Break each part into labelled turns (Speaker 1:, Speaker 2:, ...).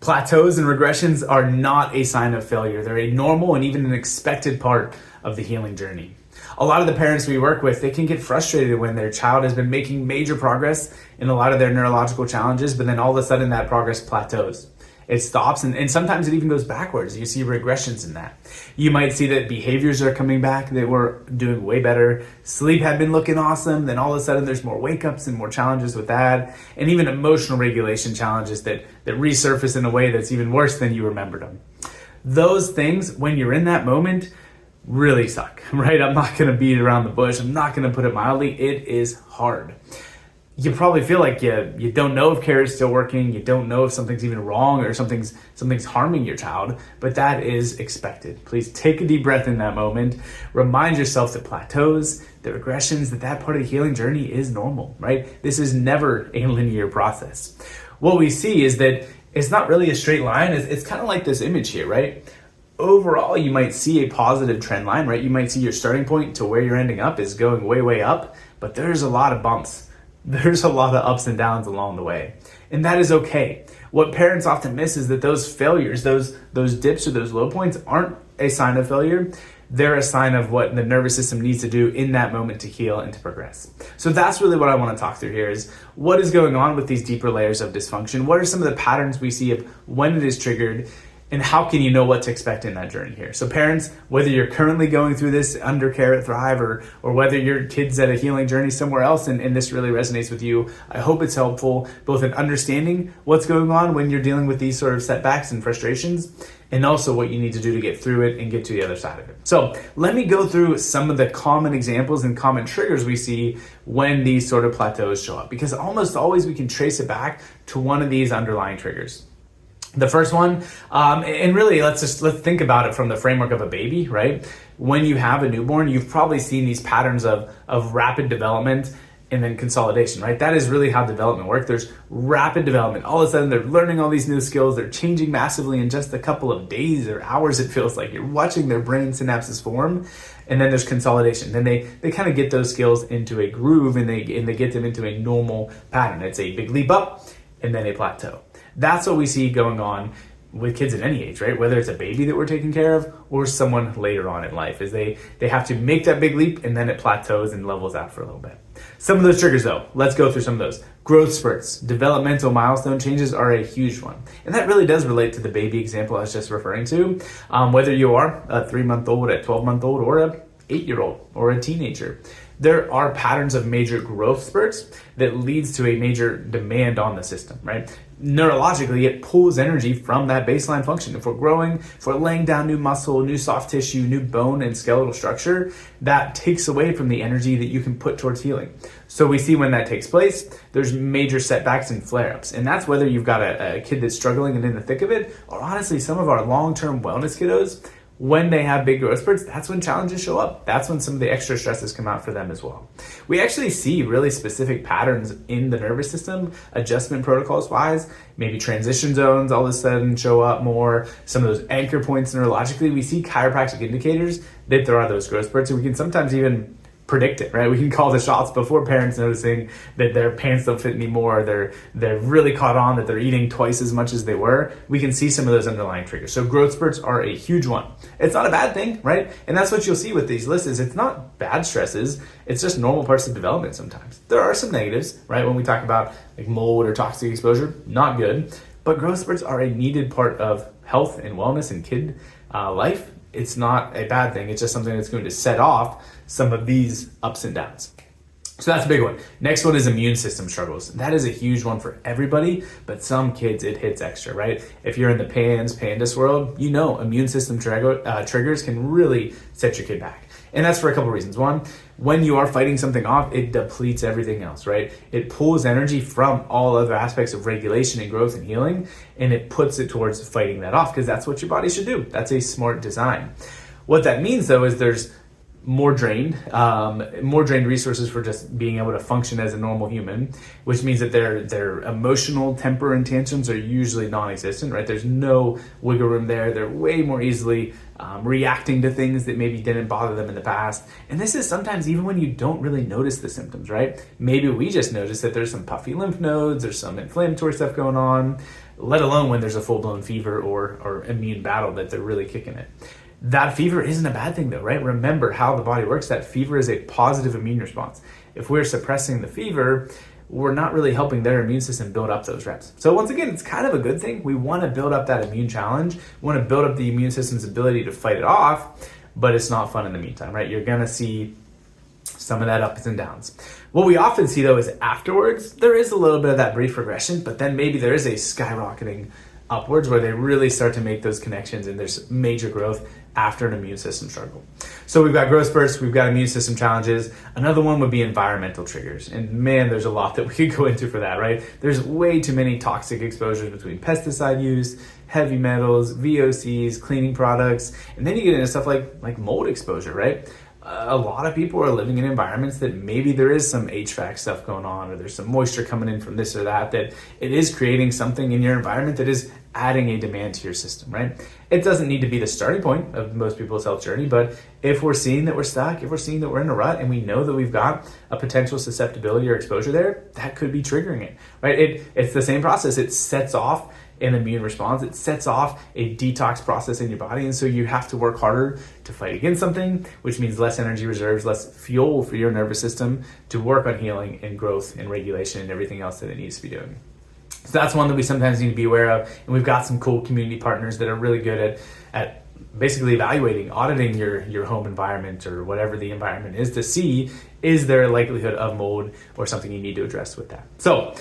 Speaker 1: Plateaus and regressions are not a sign of failure. They're a normal and even an expected part of the healing journey. A lot of the parents we work with, they can get frustrated when their child has been making major progress in a lot of their neurological challenges, but then all of a sudden that progress plateaus. It stops, and sometimes it even goes backwards. You see regressions in that. You might see that behaviors are coming back. They were doing way better. Sleep had been looking awesome. Then all of a sudden there's more wake-ups and more challenges with that. And even emotional regulation challenges that resurface in a way that's even worse than you remembered them. Those things, when you're in that moment, really suck, right? I'm not going to beat around the bush. I'm not going to put it mildly. It is hard. You probably feel like you don't know if care is still working. You don't know if something's even wrong or something's harming your child, but that is expected. Please take a deep breath in that moment. Remind yourself that plateaus, the regressions, that part of the healing journey is normal, right? This is never a linear process. What we see is that it's not really a straight line. It's kind of like this image here, right? Overall, you might see a positive trend line, right? You might see your starting point to where you're ending up is going way, way up, but there's a lot of bumps. There's a lot of ups and downs along the way. And that is okay. What parents often miss is that those failures, those dips or those low points aren't a sign of failure. They're a sign of what the nervous system needs to do in that moment to heal and to progress. So that's really what I want to talk through here is what is going on with these deeper layers of dysfunction? What are some of the patterns we see of when it is triggered? And how can you know what to expect in that journey here? So parents, whether you're currently going through this under care at Thrive or whether your kid's at a healing journey somewhere else and this really resonates with you, I hope it's helpful both in understanding what's going on when you're dealing with these sort of setbacks and frustrations and also what you need to do to get through it and get to the other side of it. So let me go through some of the common examples and common triggers we see when these sort of plateaus show up, because almost always we can trace it back to one of these underlying triggers. The first one, and really let's think about it from the framework of a baby, right? When you have a newborn, you've probably seen these patterns of rapid development and then consolidation, right? That is really how development works. There's rapid development. All of a sudden they're learning all these new skills. They're changing massively in just a couple of days or hours, it feels like. You're watching their brain synapses form. And then there's consolidation. Then they kind of get those skills into a groove and they get them into a normal pattern. It's a big leap up and then a plateau. That's what we see going on with kids at any age, right? Whether it's a baby that we're taking care of or someone later on in life, is they have to make that big leap and then it plateaus and levels out for a little bit. Some of those triggers though, let's go through some of those. Growth spurts, developmental milestone changes are a huge one. And that really does relate to the baby example I was just referring to. Whether you are a 3-month-old, a 12-month-old, or a 8-year-old or a teenager. There are patterns of major growth spurts that leads to a major demand on the system, right? Neurologically, it pulls energy from that baseline function. If we're growing, if we're laying down new muscle, new soft tissue, new bone and skeletal structure, that takes away from the energy that you can put towards healing. So we see when that takes place, there's major setbacks and flare-ups. And that's whether you've got a kid that's struggling and in the thick of it, or honestly, some of our long-term wellness kiddos, when they have big growth spurts, that's when challenges show up. That's when some of the extra stresses come out for them as well. We actually see really specific patterns in the nervous system, adjustment protocols wise, maybe transition zones all of a sudden show up more, some of those anchor points neurologically. We see chiropractic indicators that there are those growth spurts, and we can sometimes even predict it, right? We can call the shots before parents noticing that their pants don't fit anymore, they're really caught on that they're eating twice as much as they were. We can see some of those underlying triggers. So growth spurts are a huge one. It's not a bad thing, right? And that's what you'll see with these lists is it's not bad stresses, it's just normal parts of development sometimes. There are some negatives, right? When we talk about like mold or toxic exposure, not good, but growth spurts are a needed part of health and wellness and kid life. It's not a bad thing. It's just something that's going to set off some of these ups and downs. So that's a big one. Next one is immune system struggles. That is a huge one for everybody, but some kids it hits extra, right? If you're in the pandas world, you know immune system triggers can really set your kid back. And that's for a couple reasons. One, when you are fighting something off, it depletes everything else, right? It pulls energy from all other aspects of regulation and growth and healing, and it puts it towards fighting that off because that's what your body should do. That's a smart design. What that means though is there's more drained resources for just being able to function as a normal human, which means that their emotional temper and tantrums are usually non-existent, right? There's no wiggle room there. They're way more easily reacting to things that maybe didn't bother them in the past. And this is sometimes even when you don't really notice the symptoms, right? Maybe we just notice that there's some puffy lymph nodes, there's some inflammatory stuff going on, let alone when there's a full-blown fever or immune battle that they're really kicking it. That fever isn't a bad thing though, right? Remember how the body works. That fever is a positive immune response. If we're suppressing the fever, we're not really helping their immune system build up those reps. So once again, it's kind of a good thing. We want to build up that immune challenge. We want to build up the immune system's ability to fight it off, but it's not fun in the meantime, right? You're going to see some of that ups and downs. What we often see though is afterwards, there is a little bit of that brief regression, but then maybe there is a skyrocketing upwards where they really start to make those connections and there's major growth after an immune system struggle. So we've got growth spurts, we've got immune system challenges. Another one would be environmental triggers. And man, there's a lot that we could go into for that, right? There's way too many toxic exposures between pesticide use, heavy metals, VOCs, cleaning products, and then you get into stuff like mold exposure, right? A lot of people are living in environments that maybe there is some HVAC stuff going on, or there's some moisture coming in from this or that it is creating something in your environment that is adding a demand to your system, right? It doesn't need to be the starting point of most people's health journey, but if we're seeing that we're stuck, if we're seeing that we're in a rut and we know that we've got a potential susceptibility or exposure there, that could be triggering it, right? It's the same process. It sets off an immune response. It sets off a detox process in your body. And so you have to work harder to fight against something, which means less energy reserves, less fuel for your nervous system to work on healing and growth and regulation and everything else that it needs to be doing. So that's one that we sometimes need to be aware of. And we've got some cool community partners that are really good at basically evaluating, auditing your home environment or whatever the environment is to see, is there a likelihood of mold or something you need to address with that. So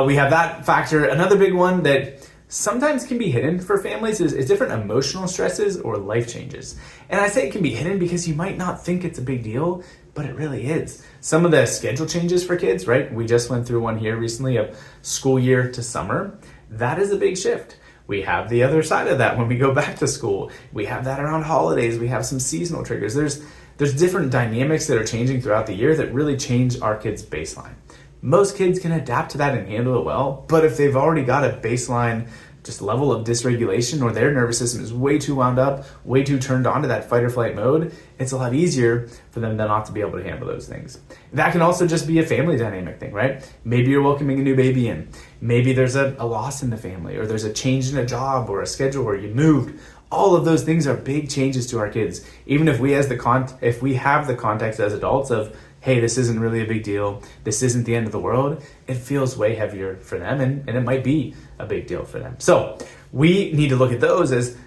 Speaker 1: we have that factor. Another big one that sometimes can be hidden for families is different emotional stresses or life changes. And I say it can be hidden because you might not think it's a big deal, but it really is. Some of the schedule changes for kids, right? We just went through one here recently of school year to summer. That is a big shift. We have the other side of that when we go back to school. We have that around holidays. We have some seasonal triggers. There's different dynamics that are changing throughout the year that really change our kids' baseline. Most kids can adapt to that and handle it well, but if they've already got a baseline just level of dysregulation or their nervous system is way too wound up, way too turned on to that fight or flight mode, it's a lot easier for them not to be able to handle those things. That can also just be a family dynamic thing, right? Maybe you're welcoming a new baby in. Maybe there's a loss in the family, or there's a change in a job or a schedule where you moved. All of those things are big changes to our kids. Even if we have the context as adults of, hey, this isn't really a big deal, this isn't the end of the world, it feels way heavier for them, and it might be a big deal for them. So we need to look at those as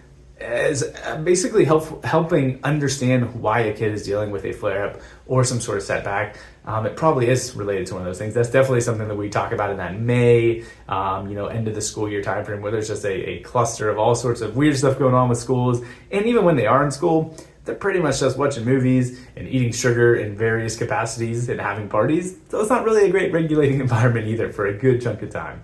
Speaker 1: basically helping understand why a kid is dealing with a flare-up or some sort of setback. It probably is related to one of those things. That's definitely something that we talk about in that May, end of the school year timeframe, where there's just a cluster of all sorts of weird stuff going on with schools. And even when they are in school, they're pretty much just watching movies and eating sugar in various capacities and having parties. So it's not really a great regulating environment either for a good chunk of time.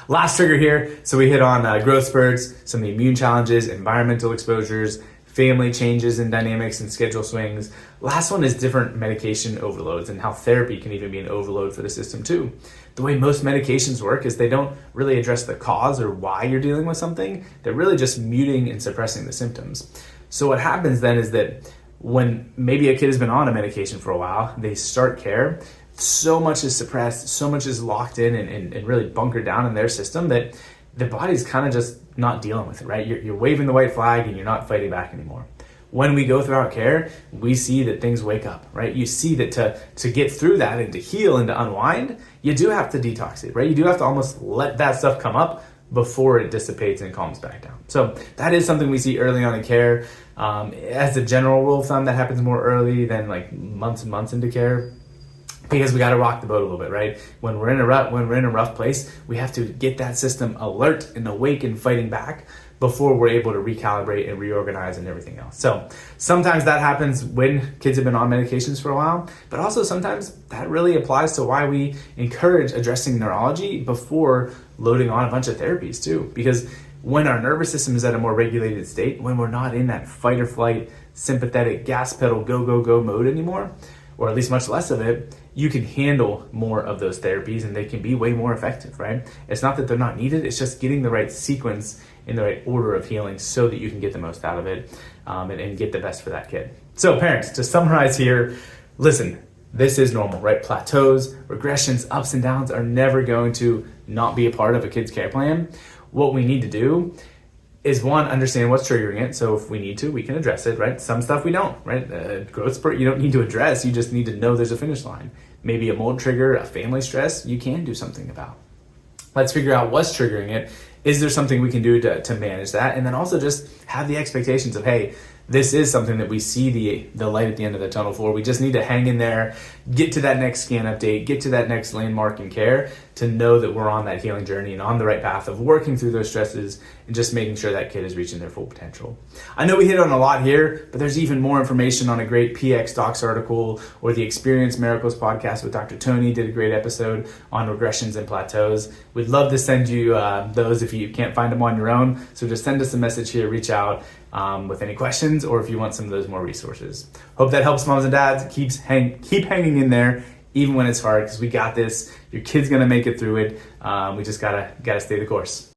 Speaker 1: Last trigger here. So we hit on growth spurts, some of the immune challenges, environmental exposures, family changes in dynamics and schedule swings. Last one is different medication overloads and how therapy can even be an overload for the system too. The way most medications work is they don't really address the cause or why you're dealing with something. They're really just muting and suppressing the symptoms. So what happens then is that when maybe a kid has been on a medication for a while, they start care, so much is suppressed, so much is locked in and really bunkered down in their system that the body's kind of just not dealing with it, right? You're waving the white flag and you're not fighting back anymore. When we go throughout care, we see that things wake up, right? You see that to get through that and to heal and to unwind, you do have to detox it, right? You do have to almost let that stuff come up before it dissipates and calms back down. So that is something we see early on in care. As a general rule of thumb, that happens more early than like months and months into care, because we got to rock the boat a little bit, right? When we're in a rut, when we're in a rough place, we have to get that system alert and awake and fighting back before we're able to recalibrate and reorganize and everything else. So sometimes that happens when kids have been on medications for a while, but also sometimes that really applies to why we encourage addressing neurology before loading on a bunch of therapies too. Because when our nervous system is at a more regulated state, when we're not in that fight or flight, sympathetic gas pedal, go, go, go mode anymore, or at least much less of it, you can handle more of those therapies and they can be way more effective, right? It's not that they're not needed, it's just getting the right sequence in the right order of healing so that you can get the most out of it and get the best for that kid. So parents, to summarize here, listen, this is normal, right? Plateaus, regressions, ups and downs are never going to not be a part of a kid's care plan. What we need to do is one, understand what's triggering it. So if we need to, we can address it, right? Some stuff we don't, right? Growth spurt, you don't need to address. You just need to know there's a finish line. Maybe a mold trigger, a family stress, you can do something about. Let's figure out what's triggering it. Is there something we can do to manage that? And then also just have the expectations of, hey, this is something that we see the light at the end of the tunnel for. We just need to hang in there, get to that next scan update, get to that next landmark in care to know that we're on that healing journey and on the right path of working through those stresses and just making sure that kid is reaching their full potential. I know we hit on a lot here, but there's even more information on a great PX Docs article or the Experience Miracles podcast with Dr. Tony did a great episode on regressions and plateaus. We'd love to send you those if you can't find them on your own. So just send us a message here, reach out with any questions, or if you want some of those more resources. Hope that helps moms and dads. Keep hanging in there, even when it's hard, because we got this. Your kid's gonna make it through it. We just gotta stay the course.